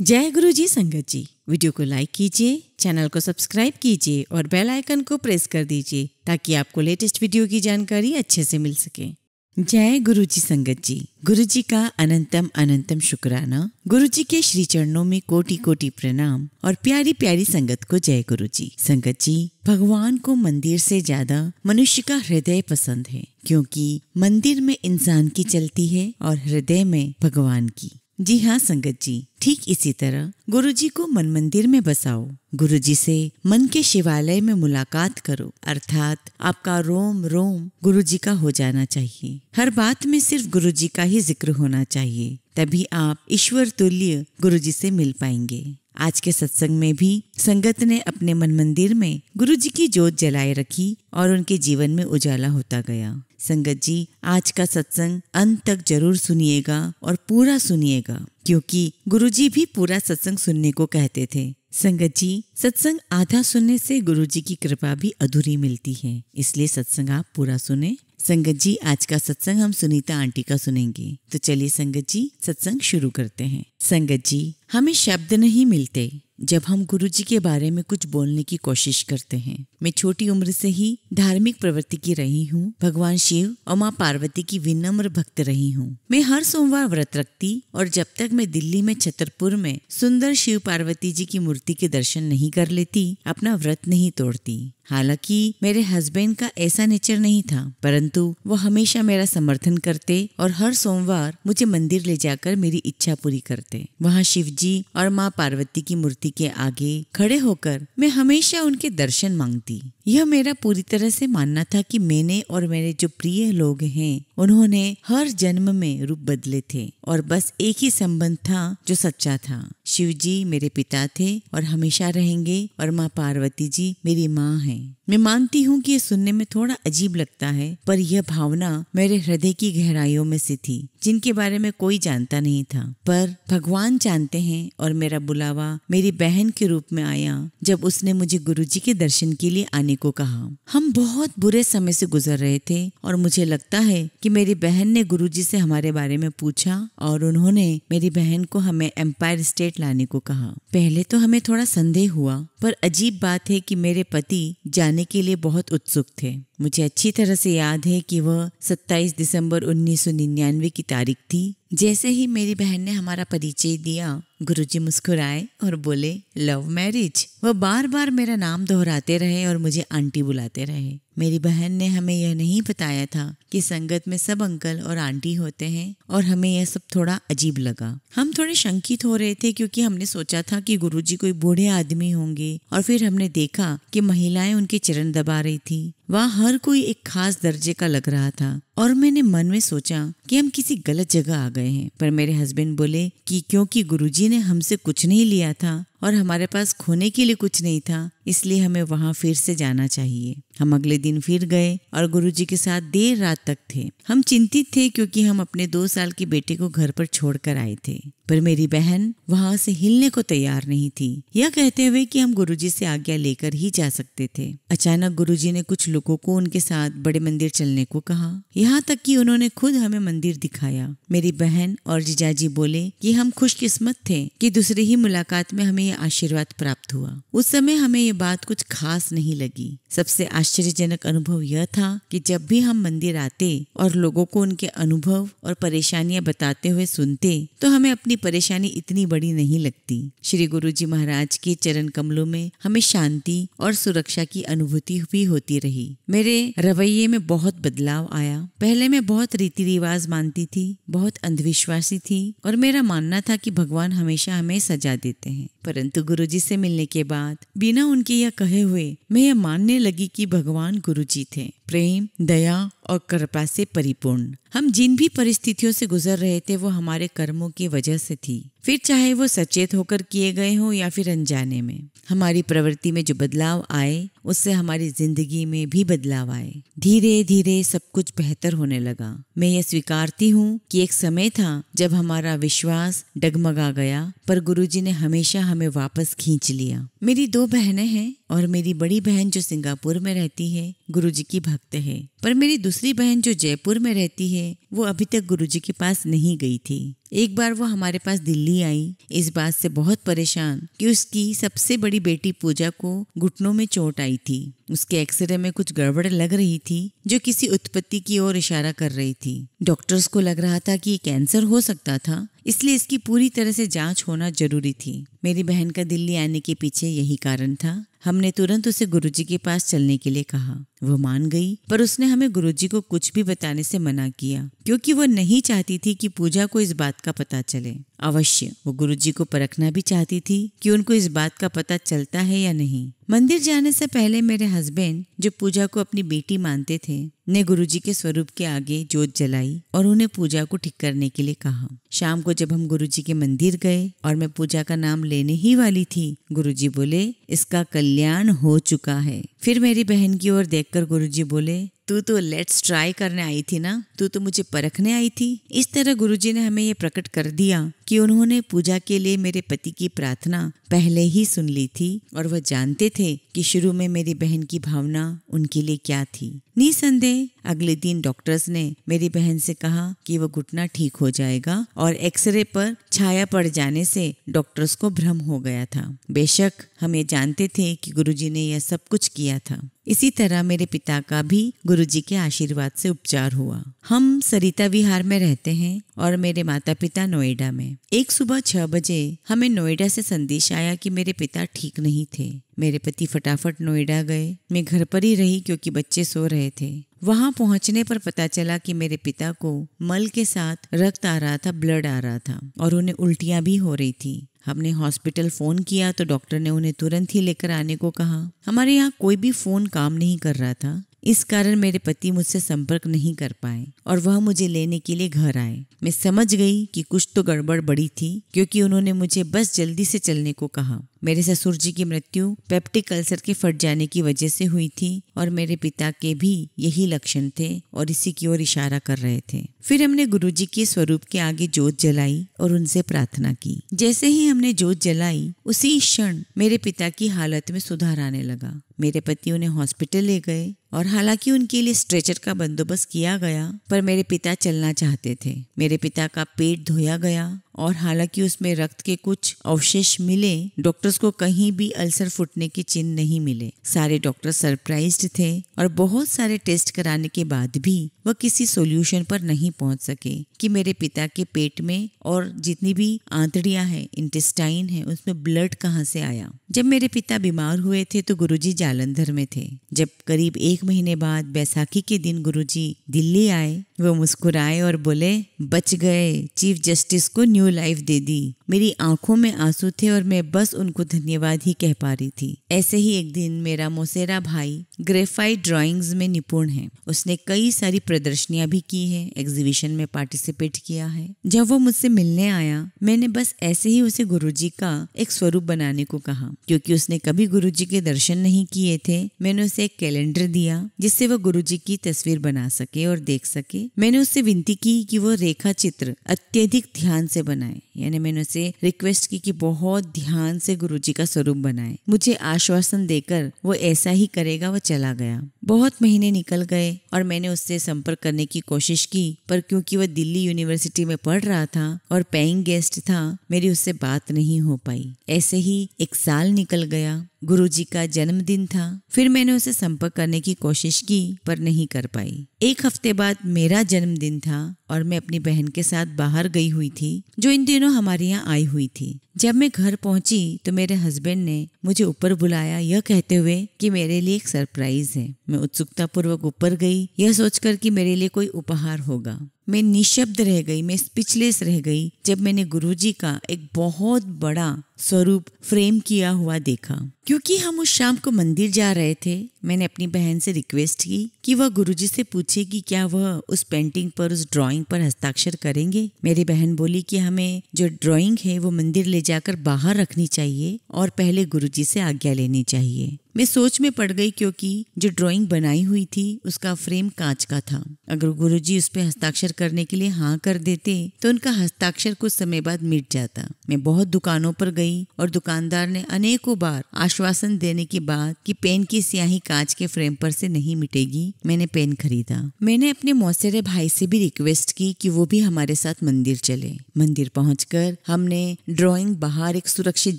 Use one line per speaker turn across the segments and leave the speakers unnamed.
जय गुरु जी संगत जी। वीडियो को लाइक कीजिए, चैनल को सब्सक्राइब कीजिए और बेल आइकन को प्रेस कर दीजिए ताकि आपको लेटेस्ट वीडियो की जानकारी अच्छे से मिल सके। जय गुरु जी संगत जी। गुरु जी का अनंतम अनंतम शुक्राना। गुरु जी के श्री चरणों में कोटि कोटि प्रणाम और प्यारी प्यारी संगत को जय गुरु जी। संगत जी, भगवान को मंदिर से ज्यादा मनुष्य का हृदय पसंद है, क्योंकि मंदिर में इंसान की चलती है और हृदय में भगवान की। जी हाँ संगत जी, ठीक इसी तरह गुरु जी को मन मंदिर में बसाओ। गुरु जी से मन के शिवालय में मुलाकात करो, अर्थात आपका रोम रोम गुरु जी का हो जाना चाहिए। हर बात में सिर्फ गुरु जी का ही जिक्र होना चाहिए, तभी आप ईश्वर तुल्य गुरु जी से मिल पाएंगे। आज के सत्संग में भी संगत ने अपने मन मंदिर में गुरु जी की जोत जलाए रखी और उनके जीवन में उजाला होता गया। संगत जी, आज का सत्संग अंत तक जरूर सुनिएगा और पूरा सुनिएगा, क्योंकि गुरु जी भी पूरा सत्संग सुनने को कहते थे। संगत जी, सत्संग आधा सुनने से गुरु जी की कृपा भी अधूरी मिलती है, इसलिए सत्संग आप पूरा सुने। संगत जी, आज का सत्संग हम सुनीता आंटी का सुनेंगे, तो चलिए संगत जी सत्संग शुरू करते हैं। संगत जी, हमें शब्द नहीं मिलते जब हम गुरु जी के बारे में कुछ बोलने की कोशिश करते हैं। मैं छोटी उम्र से ही धार्मिक प्रवृत्ति की रही हूँ। भगवान शिव और माँ पार्वती की विनम्र भक्त रही हूँ। मैं हर सोमवार व्रत रखती और जब तक मैं दिल्ली में छतरपुर में सुंदर शिव पार्वती जी की मूर्ति के दर्शन नहीं कर लेती, अपना व्रत नहीं तोड़ती। हालांकि मेरे हस्बैंड का ऐसा नेचर नहीं था, परंतु वो हमेशा मेरा समर्थन करते और हर सोमवार मुझे मंदिर ले जाकर मेरी इच्छा पूरी करते। वहाँ शिव जी और माँ पार्वती की मूर्ति के आगे खड़े होकर मैं हमेशा उनके दर्शन मांगती। यह मेरा पूरी तरह से मानना था कि मैंने और मेरे जो प्रिय लोग हैं, उन्होंने हर जन्म में रूप बदले थे और बस एक ही संबंध था जो सच्चा था। शिव जी मेरे पिता थे और हमेशा रहेंगे, और माँ पार्वती जी मेरी माँ हैं। मैं मानती हूँ कि ये सुनने में थोड़ा अजीब लगता है, पर यह भावना मेरे हृदय की गहराइयों में से थी, जिनके बारे में कोई जानता नहीं था, पर भगवान जानते हैं। और मेरा बुलावा मेरी बहन के रूप में आया जब उसने मुझे गुरुजी के दर्शन के लिए आने को कहा। हम बहुत बुरे समय से गुजर रहे थे और मुझे लगता है कि मेरी बहन ने गुरुजी से हमारे बारे में पूछा और उन्होंने मेरी बहन को हमें एम्पायर स्टेट लाने को कहा। पहले तो हमें थोड़ा संदेह हुआ, पर अजीब बात है कि मेरे पति जाने के लिए बहुत उत्सुक थे। मुझे अच्छी तरह से याद है कि वह 27 दिसंबर 1999 की तारीख थी। जैसे ही मेरी बहन ने हमारा परिचय दिया, गुरुजी मुस्कुराए और बोले, लव मैरिज। वह बार बार मेरा नाम दोहराते रहे और मुझे आंटी बुलाते रहे। मेरी बहन ने हमें यह नहीं बताया था कि संगत में सब अंकल और आंटी होते हैं, और हमें यह सब थोड़ा अजीब लगा। हम थोड़े शंकित हो रहे थे, क्योंकि हमने सोचा था कि गुरुजी कोई बूढ़े आदमी होंगे, और फिर हमने देखा कि महिलाएं उनके चरण दबा रही थी। वहाँ हर कोई एक खास दर्जे का लग रहा था, और मैंने मन में सोचा कि हम किसी गलत जगह आ गए हैं। पर मेरे हस्बैंड बोले कि क्योंकि गुरुजी ने हमसे कुछ नहीं लिया था और हमारे पास खोने के लिए कुछ नहीं था, इसलिए हमें वहाँ फिर से जाना चाहिए। हम अगले दिन फिर गए और गुरुजी के साथ देर रात तक थे। हम चिंतित थे, क्योंकि हम अपने 2 साल के बेटे को घर पर छोड़कर आए थे, पर मेरी बहन वहाँ से हिलने को तैयार नहीं थी, यह कहते हुए कि हम गुरुजी से आज्ञा लेकर ही जा सकते थे। अचानक गुरुजी ने कुछ लोगों को उनके साथ बड़े मंदिर चलने को कहा, यहाँ तक कि उन्होंने खुद हमें मंदिर दिखाया। मेरी बहन और जीजाजी बोले कि हम खुशकिस्मत थे कि दूसरी ही मुलाकात में हमें यह आशीर्वाद प्राप्त हुआ। उस समय हमें ये बात कुछ खास नहीं लगी। सबसे आश्चर्यजनक अनुभव यह था कि जब भी हम मंदिर आते और लोगों को उनके अनुभव और परेशानियां बताते हुए सुनते, तो हमें अपनी परेशानी इतनी बड़ी नहीं लगती। श्री गुरुजी महाराज के चरण कमलों में हमें शांति और सुरक्षा की अनुभूति भी होती रही। मेरे रवैये में बहुत बदलाव आया। पहले मैं बहुत रीति रिवाज मानती थी, बहुत अंधविश्वासी थी, और मेरा मानना था कि भगवान हमेशा हमें सजा देते हैं। परंतु गुरुजी से मिलने के बाद बिना उनके यह कहे हुए मैं यह मानने लगी कि भगवान गुरुजी थे, प्रेम, दया और कृपा से परिपूर्ण। हम जिन भी परिस्थितियों से गुजर रहे थे, वो हमारे कर्मों की वजह से थी, फिर चाहे वो सचेत होकर किए गए हो या फिर अनजाने में। हमारी प्रवृत्ति में जो बदलाव आए, उससे हमारी जिंदगी में भी बदलाव आए। धीरे धीरे सब कुछ बेहतर होने लगा। मैं ये स्वीकारती हूँ कि एक समय था जब हमारा विश्वास डगमगा गया, पर गुरुजी ने हमेशा हमें वापस खींच लिया। मेरी 2 बहनें हैं और मेरी बड़ी बहन जो सिंगापुर में रहती है गुरुजी की भक्त है, पर मेरी दूसरी बहन जो जयपुर में रहती है वो अभी तक गुरुजी के पास नहीं गई थी। एक बार वो हमारे पास दिल्ली आई, इस बात से बहुत परेशान कि उसकी सबसे बड़ी बेटी पूजा को घुटनों में चोट आई थी। उसके एक्सरे में कुछ गड़बड़ लग रही थी जो किसी उत्पत्ति की ओर इशारा कर रही थी। डॉक्टर्स को लग रहा था कि कैंसर हो सकता था, इसलिए इसकी पूरी तरह से जांच होना जरूरी थी। मेरी बहन का दिल्ली आने के पीछे यही कारण था। हमने तुरंत उसे गुरुजी के पास चलने के लिए कहा। वो मान गई, पर उसने हमें गुरुजी को कुछ भी बताने से मना किया क्योंकि वो नहीं चाहती थी कि पूजा को इस बात का पता चले। अवश्य वो गुरुजी को परखना भी चाहती थी कि उनको इस बात का पता चलता है या नहीं। मंदिर जाने से पहले मेरे हस्बैंड, जो पूजा को अपनी बेटी मानते थे, ने गुरुजी के स्वरूप के आगे जोत जलाई और उन्हें पूजा को ठीक करने के लिए कहा। शाम को जब हम गुरुजी के मंदिर गए और मैं पूजा का नाम लेने ही वाली थी, गुरुजी बोले, इसका कल्याण हो चुका है। फिर मेरी बहन की ओर देखकर गुरुजी बोले, तू तो लेट्स ट्राई करने आई थी ना, तू तो मुझे परखने आई थी। इस तरह गुरुजी ने हमें ये प्रकट कर दिया कि उन्होंने पूजा के लिए मेरे पति की प्रार्थना पहले ही सुन ली थी और वह जानते थे कि शुरू में मेरी बहन की भावना उनके लिए क्या थी। निसंदेह अगले दिन डॉक्टर्स ने मेरी बहन से कहा कि वो घुटना ठीक हो जाएगा और एक्सरे पर छाया पड़ जाने से डॉक्टर्स को भ्रम हो गया था। बेशक हम ये जानते थे कि गुरुजी ने यह सब कुछ किया था। इसी तरह मेरे पिता का भी गुरुजी के आशीर्वाद से उपचार हुआ। हम सरिता विहार में रहते हैं और मेरे माता पिता नोएडा में। एक सुबह 6 बजे हमें नोएडा से संदेश आया कि मेरे पिता ठीक नहीं थे। मेरे पति फटाफट नोएडा गए। मैं घर पर ही रही क्योंकि बच्चे सो रहे थे। वहां पहुंचने पर पता चला कि मेरे पिता को मल के साथ रक्त आ रहा था, ब्लड आ रहा था और उन्हें उल्टियां भी हो रही थी। हमने हॉस्पिटल फोन किया तो डॉक्टर ने उन्हें तुरंत ही लेकर आने को कहा। हमारे यहाँ कोई भी फोन काम नहीं कर रहा था, इस कारण मेरे पति मुझसे संपर्क नहीं कर पाए और वह मुझे लेने के लिए घर आए। मैं समझ गई कि कुछ तो गड़बड़ बड़ी थी क्योंकि उन्होंने मुझे बस जल्दी से चलने को कहा। मेरे ससुर जी की मृत्यु पेप्टिक अल्सर के फट जाने की वजह से हुई थी और मेरे पिता के भी यही लक्षण थे और इसी की ओर इशारा कर रहे थे। फिर हमने गुरुजी के स्वरूप के आगे जोत जलाई और उनसे प्रार्थना की। जैसे ही हमने जोत जलाई उसी क्षण मेरे पिता की हालत में सुधार आने लगा। मेरे पति उन्हें हॉस्पिटल ले गए और हालांकि उनके लिए स्ट्रेचर का बंदोबस्त किया गया, पर मेरे पिता चलना चाहते थे। मेरे पिता का पेट धोया गया और हालांकि उसमें रक्त के कुछ अवशेष मिले, डॉक्टर्स को कहीं भी अल्सर फूटने के चिन्ह नहीं मिले। सारे डॉक्टर सरप्राइज्ड थे और बहुत सारे टेस्ट कराने के बाद भी वह किसी सॉल्यूशन पर नहीं पहुंच सके कि मेरे पिता के पेट में और जितनी भी आंतड़ियां हैं, इंटेस्टाइन है, उसमें ब्लड कहाँ से आया। जब मेरे पिता बीमार हुए थे तो गुरुजी जालंधर में थे। जब करीब 1 महीने बाद बैसाखी के दिन गुरुजी दिल्ली आए, वो मुस्कुराए और बोले, बच गए, चीफ जस्टिस को न्यू लाइफ दे दी। मेरी आंखों में आंसू थे और मैं बस उनको धन्यवाद ही कह पा रही थी। ऐसे ही एक दिन मेरा मौसेरा भाई ग्रेफाइट ड्राइंग्स में निपुण है। उसने कई सारी प्रदर्शनियां भी की है, एग्जीबिशन में पार्टिसिपेट किया है। जब वो मुझसे मिलने आया, मैंने बस ऐसे ही उसे गुरुजी का एक स्वरूप बनाने को कहा। क्योंकि उसने कभी गुरुजी के दर्शन नहीं किए थे, मैंने उसे एक कैलेंडर दिया जिससे वह गुरुजी की तस्वीर बना सके और देख सके। मैंने उससे विनती की कि वो रेखा चित्र अत्यधिक ध्यान से बनाए, यानी मैंने उसे रिक्वेस्ट की कि बहुत ध्यान से गुरुजी का स्वरूप बनाए। मुझे आश्वासन देकर वो ऐसा ही करेगा। वो चला गया। बहुत महीने निकल गए और मैंने उससे संपर्क करने की कोशिश की, पर क्योंकि वह दिल्ली यूनिवर्सिटी में पढ़ रहा था और पेइंग गेस्ट था, मेरी उससे बात नहीं हो पाई। ऐसे ही 1 साल निकल गया। गुरुजी का जन्मदिन था। फिर मैंने उसे संपर्क करने की कोशिश की पर नहीं कर पाई। 1 हफ्ते बाद मेरा जन्मदिन था और मैं अपनी बहन के साथ बाहर गई हुई थी, जो इन दिनों हमारे यहाँ आई हुई थी। जब मैं घर पहुंची तो मेरे हस्बैंड ने मुझे ऊपर बुलाया, यह कहते हुए कि मेरे लिए एक सरप्राइज है। मैं उत्सुकता पूर्वक ऊपर गई, यह सोचकर कि मेरे लिए कोई उपहार होगा। मैं निशब्द रह गई, मैं स्पीचलेस रह गई जब मैंने गुरुजी का एक बहुत बड़ा स्वरूप फ्रेम किया हुआ देखा। क्योंकि हम उस शाम को मंदिर जा रहे थे, मैंने अपनी बहन से रिक्वेस्ट की कि वह गुरुजी से पूछे कि क्या वह उस पेंटिंग पर, उस ड्राइंग पर हस्ताक्षर करेंगे। मेरी बहन बोली कि हमें जो ड्राइंग है वो मंदिर ले जाकर बाहर रखनी चाहिए और पहले गुरुजी से आज्ञा लेनी चाहिए। मैं सोच में पड़ गई क्योंकि जो ड्राइंग बनाई हुई थी उसका फ्रेम कांच का था। अगर गुरुजी उस पर हस्ताक्षर करने के लिए हाँ कर देते तो उनका हस्ताक्षर कुछ समय बाद मिट जाता। मैं बहुत दुकानों पर गई और दुकानदार ने अनेकों बार आश्वासन देने के बाद कि पेन की स्याही कांच के फ्रेम पर से नहीं मिटेगी, मैंने पेन खरीदा। मैंने अपने मौसेरे भाई से भी रिक्वेस्ट की कि वो भी हमारे साथ मंदिर चले। मंदिर पहुंचकर हमने ड्राइंग बाहर एक सुरक्षित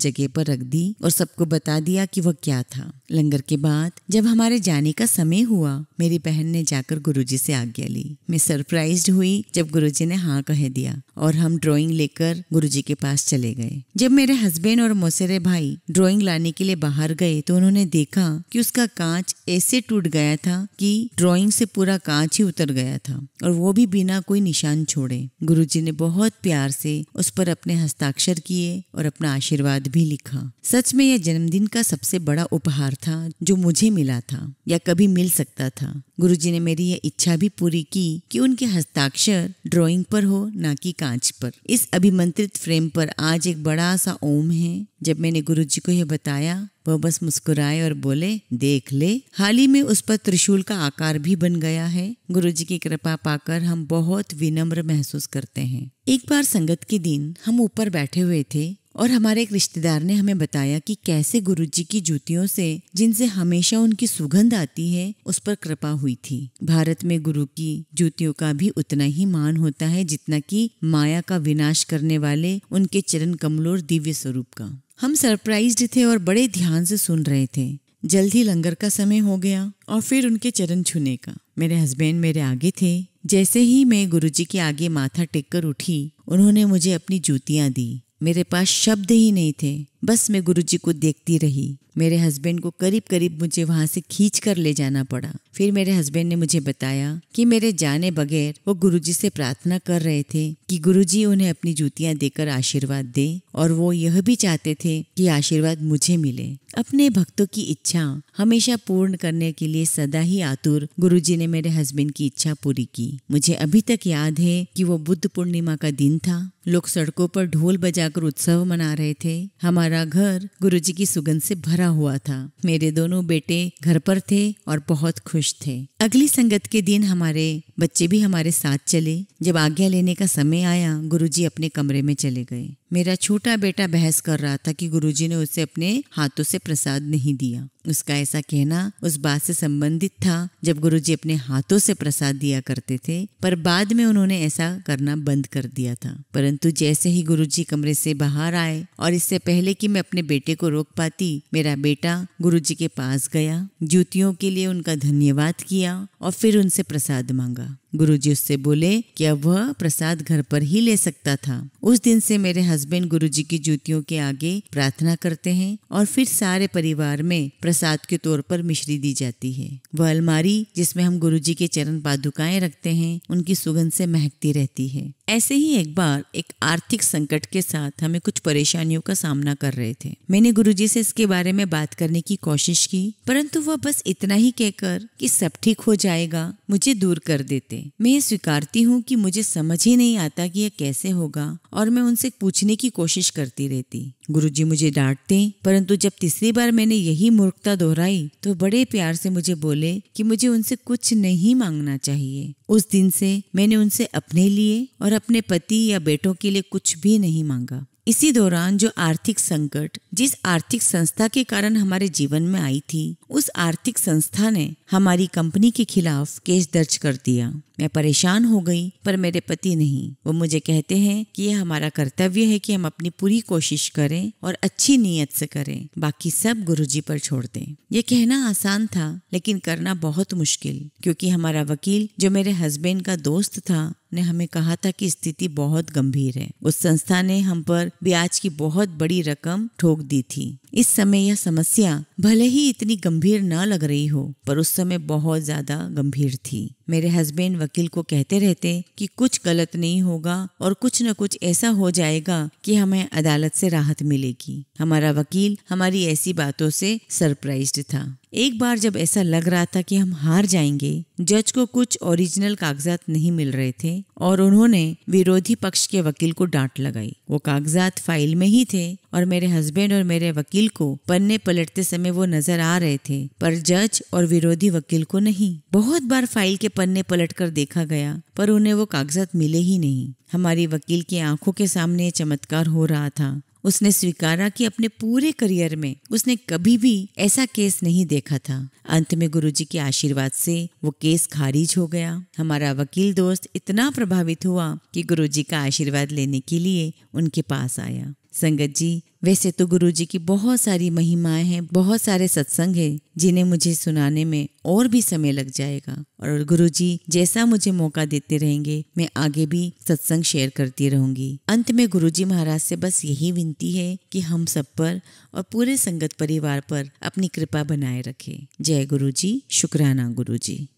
जगह पर रख दी और सबको बता दिया कि वह क्या था। लंगर के बाद जब हमारे जाने का समय हुआ, मेरी बहन ने जाकर गुरुजी से आज्ञा ली। मैं सरप्राइज्ड हुई जब गुरुजी ने हाँ कह दिया और हम ड्राइंग लेकर गुरुजी के पास चले गए। जब मेरे हस्बैंड और मौसेरे भाई ड्राइंग लाने के लिए बाहर गए तो उन्होंने देखा कि उसका कांच ऐसे टूट गया था कि ड्राइंग से पूरा कांच ही उतर गया था और वो भी बिना कोई निशान छोड़े। गुरुजी ने बहुत प्यार से उस पर अपने हस्ताक्षर किए और अपना आशीर्वाद भी लिखा। सच में यह जन्मदिन का सबसे बड़ा उपहार था जो मुझे मिला था या कभी मिल सकता था। गुरुजी ने मेरी यह इच्छा भी पूरी की कि उनके हस्ताक्षर ड्राइंग पर हो, ना कि कांच पर। इस अभिमंत्रित फ्रेम पर आज एक बड़ा सा ओम है। जब मैंने गुरुजी को यह बताया, वह बस मुस्कुराए और बोले, देख ले, हाल ही में उस पर त्रिशूल का आकार भी बन गया है। गुरुजी की कृपा पाकर हम बहुत विनम्र महसूस करते हैं। एक बार संगत के दिन हम ऊपर बैठे हुए थे और हमारे एक रिश्तेदार ने हमें बताया कि कैसे गुरुजी की जूतियों से, जिनसे हमेशा उनकी सुगंध आती है, उस पर कृपा हुई थी। भारत में गुरु की जूतियों का भी उतना ही मान होता है जितना कि माया का विनाश करने वाले उनके चरण कमलों और दिव्य स्वरूप का। हम सरप्राइज्ड थे और बड़े ध्यान से सुन रहे थे। जल्द ही लंगर का समय हो गया और फिर उनके चरण छूने का। मेरे हस्बैंड मेरे आगे थे। जैसे ही मैं गुरुजी के आगे माथा टेक कर उठी, उन्होंने मुझे अपनी जूतियां दी। मेरे पास शब्द ही नहीं थे, बस मैं गुरुजी को देखती रही। मेरे हस्बैंड को करीब करीब मुझे वहां से खींच कर ले जाना पड़ा। फिर मेरे हस्बैंड ने मुझे बताया कि मेरे जाने बगैर वो गुरुजी से प्रार्थना कर रहे थे कि गुरुजी उन्हें अपनी जूतियां देकर आशीर्वाद दे और वो यह भी चाहते थे कि आशीर्वाद मुझे मिले। अपने भक्तों की इच्छा हमेशा पूर्ण करने के लिए सदा ही आतुर गुरुजी ने मेरे हस्बैंड की इच्छा पूरी की। मुझे अभी तक याद है कि वो बुद्ध पूर्णिमा का दिन था। लोग सड़कों पर ढोल बजाकर उत्सव मना रहे थे। हमारा घर गुरुजी की सुगंध से भरा हुआ था। मेरे दोनों बेटे घर पर थे और बहुत खुश थे। अगली संगत के दिन हमारे बच्चे भी हमारे साथ चले। जब आज्ञा लेने का समय आया, गुरुजी अपने कमरे में चले गए। मेरा छोटा बेटा बहस कर रहा था कि गुरुजी ने उसे अपने हाथों से प्रसाद नहीं दिया। उसका ऐसा कहना उस बात से संबंधित था जब गुरुजी अपने हाथों से प्रसाद दिया करते थे, पर बाद में उन्होंने ऐसा करना बंद कर दिया था। परंतु जैसे ही गुरुजी कमरे से बाहर आए और इससे पहले कि मैं अपने बेटे को रोक पाती, मेरा बेटा गुरुजी के पास गया, जूतियों के लिए उनका धन्यवाद किया और फिर उनसे प्रसाद मांगा। गुरुजी उससे बोले कि अब वह प्रसाद घर पर ही ले सकता था। उस दिन से मेरे हस्बैंड गुरुजी की जूतियों के आगे प्रार्थना करते हैं और फिर सारे परिवार में प्रसाद के तौर पर मिश्री दी जाती है। वह अलमारी जिसमें हम गुरुजी के चरण पादुकाएं रखते हैं, उनकी सुगंध से महकती रहती है। ऐसे ही एक बार एक आर्थिक संकट के साथ हमें कुछ परेशानियों का सामना कर रहे थे। मैंने गुरुजी से इसके बारे में बात करने की कोशिश की, परंतु वह बस इतना ही कहकर कि सब ठीक हो जाएगा, मुझे दूर कर देते। मैं ये स्वीकारती हूँ कि मुझे समझ ही नहीं आता कि यह कैसे होगा और मैं उनसे पूछने की कोशिश करती रहती। गुरुजी मुझे डांटते, परंतु जब तीसरी बार मैंने यही मूर्खता दोहराई तो बड़े प्यार से मुझे बोले कि मुझे उनसे कुछ नहीं मांगना चाहिए। उस दिन से मैंने उनसे अपने लिए और अपने पति या बेटों के लिए कुछ भी नहीं मांगा। इसी दौरान जो आर्थिक संकट जिस आर्थिक संस्था के कारण हमारे जीवन में आई थी, उस आर्थिक संस्था ने हमारी कंपनी के खिलाफ केस दर्ज कर दिया। मैं परेशान हो गई, पर मेरे पति नहीं। वो मुझे कहते हैं कि यह हमारा कर्तव्य है कि हम अपनी पूरी कोशिश करें और अच्छी नीयत से करें, बाकी सब गुरुजी पर छोड़ दें। ये कहना आसान था लेकिन करना बहुत मुश्किल, क्योंकि हमारा वकील जो मेरे हस्बैंड का दोस्त था ने हमें कहा था कि स्थिति बहुत गंभीर है। उस संस्था ने हम पर ब्याज की बहुत बड़ी रकम ठोक दी थी। इस समय यह समस्या भले ही इतनी गंभीर न लग रही हो, पर उस समय बहुत ज्यादा गंभीर थी। मेरे हस्बैंड वकील को कहते रहते कि कुछ गलत नहीं होगा और कुछ न कुछ ऐसा हो जाएगा कि हमें अदालत से राहत मिलेगी। हमारा वकील हमारी ऐसी बातों से सरप्राइज्ड था। एक बार जब ऐसा लग रहा था कि हम हार जाएंगे, जज को कुछ ओरिजिनल कागजात नहीं मिल रहे थे और उन्होंने विरोधी पक्ष के वकील को डांट लगाई। वो कागजात फाइल में ही थे और मेरे हस्बैंड और मेरे वकील को पन्ने पलटते समय वो नजर आ रहे थे, पर जज और विरोधी वकील को नहीं। बहुत बार फाइल के पन्ने पलटकर देखा गया, पर उन्हें वो कागजात मिले ही नहीं। हमारी वकील की आंखों के सामने ये चमत्कार हो रहा था। उसने स्वीकारा कि अपने पूरे करियर में उसने कभी भी ऐसा केस नहीं देखा था। अंत में गुरुजी के आशीर्वाद से वो केस खारिज हो गया। हमारा वकील दोस्त इतना प्रभावित हुआ कि गुरुजी का आशीर्वाद लेने के लिए उनके पास आया। संगत जी, वैसे तो गुरुजी की बहुत सारी महिमाएं हैं, बहुत सारे सत्संग हैं जिन्हें मुझे सुनाने में और भी समय लग जाएगा, और गुरुजी जैसा मुझे मौका देते रहेंगे मैं आगे भी सत्संग शेयर करती रहूंगी। अंत में गुरुजी महाराज से बस यही विनती है कि हम सब पर और पूरे संगत परिवार पर अपनी कृपा बनाए रखें। जय गुरुजी। शुक्राना गुरुजी।